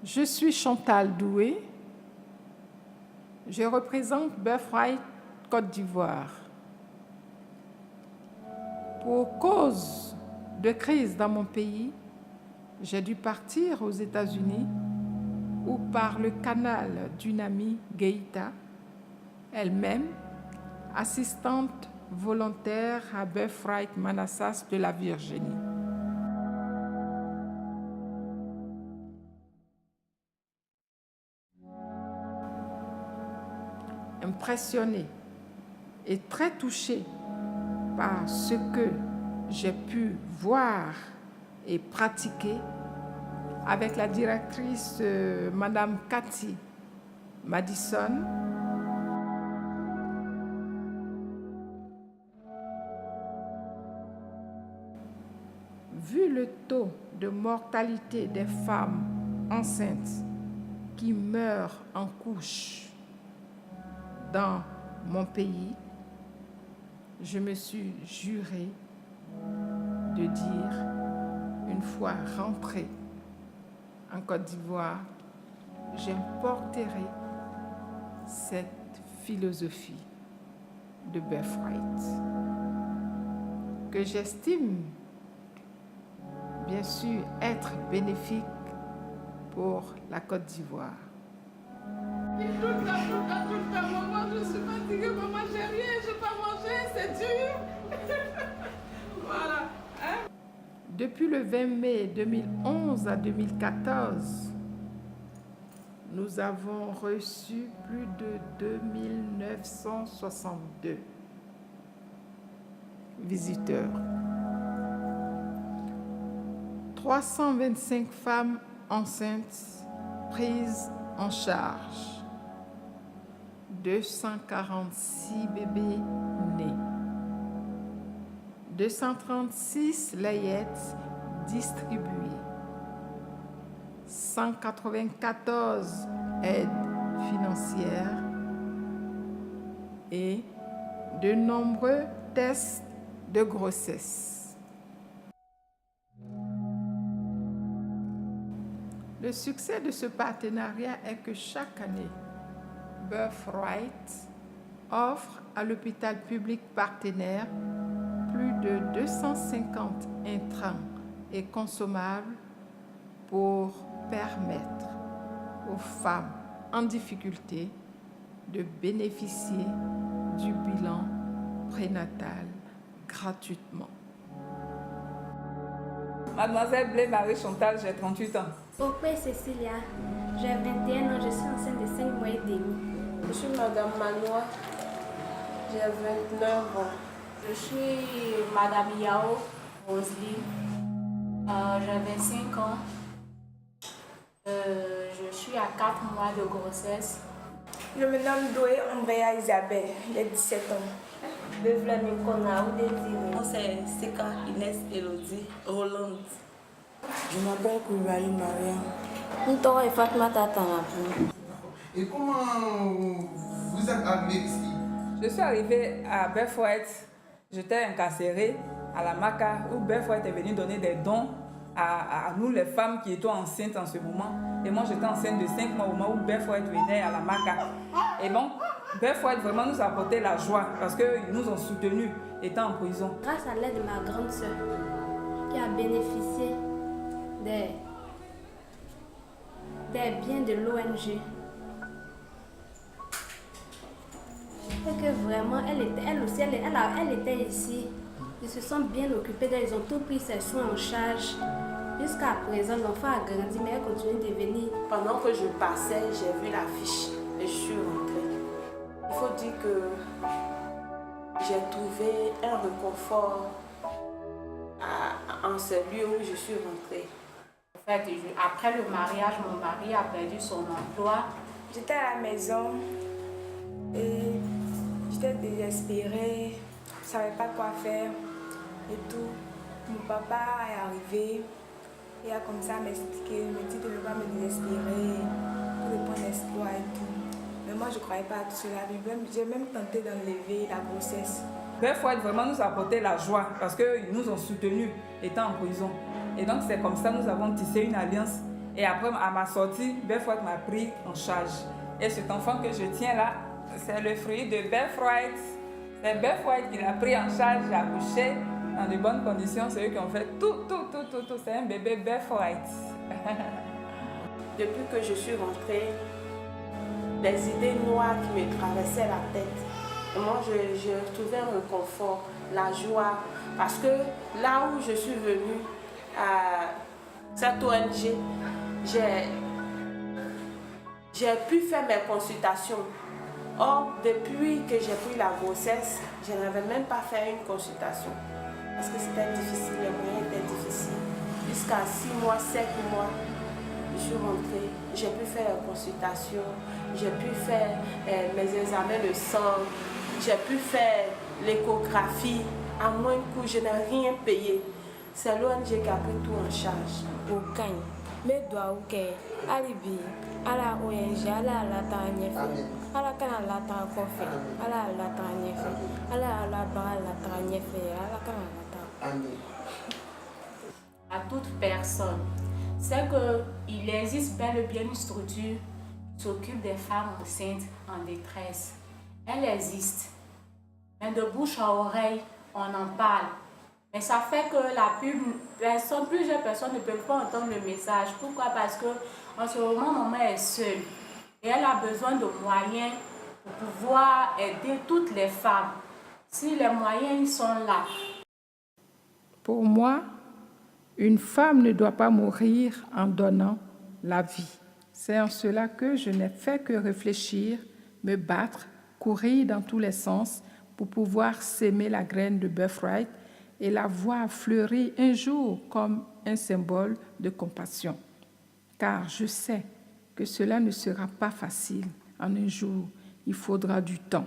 Je suis Chantal Doué. Je représente Birthright Côte d'Ivoire. Pour cause de crise dans mon pays, j'ai dû partir aux États-Unis où par le canal d'une amie, Gaïta, elle-même assistante volontaire à Birthright Manassas de la Virginie. Impressionnée et très touchée par ce que j'ai pu voir et pratiquer avec la directrice Madame Cathy Madison, vu le taux de mortalité des femmes enceintes qui meurent en couche dans mon pays, je me suis juré de dire, une fois rentrée en Côte d'Ivoire, j'importerai cette philosophie de Birthright que j'estime bien sûr être bénéfique pour la Côte d'Ivoire. Toute la maman, je suis fatiguée, maman, j'ai rien, je n'ai pas mangé, c'est dur. Voilà. Hein? Depuis le 20 mai 2011 à 2014, nous avons reçu plus de 2962 visiteurs. 325 femmes enceintes prises en charge. 246 bébés nés. 236 layettes distribuées. 194 aides financières et de nombreux tests de grossesse. Le succès de ce partenariat est que chaque année, Birthright offre à l'hôpital public partenaire plus de 250 intrants et consommables pour permettre aux femmes en difficulté de bénéficier du bilan prénatal gratuitement. Mademoiselle Blé Marie Chantal, j'ai 38 ans. Opé Cécilia, j'ai 21 ans, je suis enceinte de 5 mois et demi. Je suis Madame Manoa, j'ai 29 ans. Je suis Madame Yao Roselyne, j'ai 25 ans. Je suis à 4 mois de grossesse. Je me nomme Doué Andrea Isabelle, j'ai 17 ans. De Flamicona ou de Dini. C'est Seka Inès Elodie Roland. Je m'appelle Koulibaly Maria. Ntoro et Fatma Tatana. Et comment vous êtes arrivé ici? Je suis arrivée à Birthright. J'étais incarcérée à la Maca où Birthright est venu donner des dons à nous les femmes qui étaient enceintes en ce moment. Et moi j'étais enceinte de 5 mois au moment où Birthright venait à la Maca. Et bon, Birthright vraiment nous a apporté la joie parce qu'ils nous ont soutenus étant en prison. Grâce à l'aide de ma grande sœur qui a bénéficié des biens de l'ONG. Et que vraiment, elle était ici. Ils se sont bien occupés d'elle, ils ont tout pris ses soins en charge. Jusqu'à présent, l'enfant a grandi, mais elle continue de venir. Pendant que je passais, j'ai vu l'affiche et je suis rentrée. Il faut dire que j'ai trouvé un réconfort en ce lieu où je suis rentrée. En fait, après le mariage, mon mari a perdu son emploi. J'étais à la maison et j'étais désespérée, je ne savais pas quoi faire et tout. Mon papa est arrivé, il a commencé à m'expliquer, il me dit de ne pas me désespérer, de prendre espoir et tout. Mais moi, je ne croyais pas à tout cela. J'ai même tenté d'enlever la grossesse. Birthright vraiment nous a apporté la joie parce qu'ils nous ont soutenus étant en prison. Et donc c'est comme ça que nous avons tissé une alliance Et après, à ma sortie, Birthright m'a pris en charge. Et cet enfant que je tiens là, c'est le fruit de Birthright. C'est Birthright qui l'a pris en charge, j'ai accouché dans de bonnes conditions. C'est eux qui ont fait tout. C'est un bébé Birthright. Depuis que je suis rentrée, des idées noires qui me traversaient la tête. Et moi, je retrouvais un réconfort, la joie. Parce que là où je suis venue, à cette ONG, j'ai pu faire mes consultations. Or, depuis que j'ai pris la grossesse, je n'avais même pas fait une consultation. Parce que c'était difficile, les moyens étaient difficiles. Jusqu'à 6 mois, 7 mois, je suis rentrée. J'ai pu faire la consultation, j'ai pu faire mes examens de sang, j'ai pu faire l'échographie. À moins que je n'ai rien payé. C'est l'ONG qui a pris tout en charge. Aucun. Mais doit ok. Alibi. À la ONG, à la tanya. À la canal la tanya. À la tanya. À la tanya. À la canal. À toute personne, c'est qu'il existe bel et bien une structure qui s'occupe des femmes enceintes en détresse. Elle existe. Mais de bouche à oreille, on en parle. Mais ça fait que plusieurs personnes ne peuvent pas entendre le message. Pourquoi? Parce que en ce moment, maman est seule. Et elle a besoin de moyens pour pouvoir aider toutes les femmes. Si les moyens ils sont là. Pour moi, une femme ne doit pas mourir en donnant la vie. C'est en cela que je n'ai fait que réfléchir, me battre, courir dans tous les sens pour pouvoir s'aimer la graine de Birthright et la voir fleurir un jour comme un symbole de compassion. Car je sais que cela ne sera pas facile en un jour, il faudra du temps.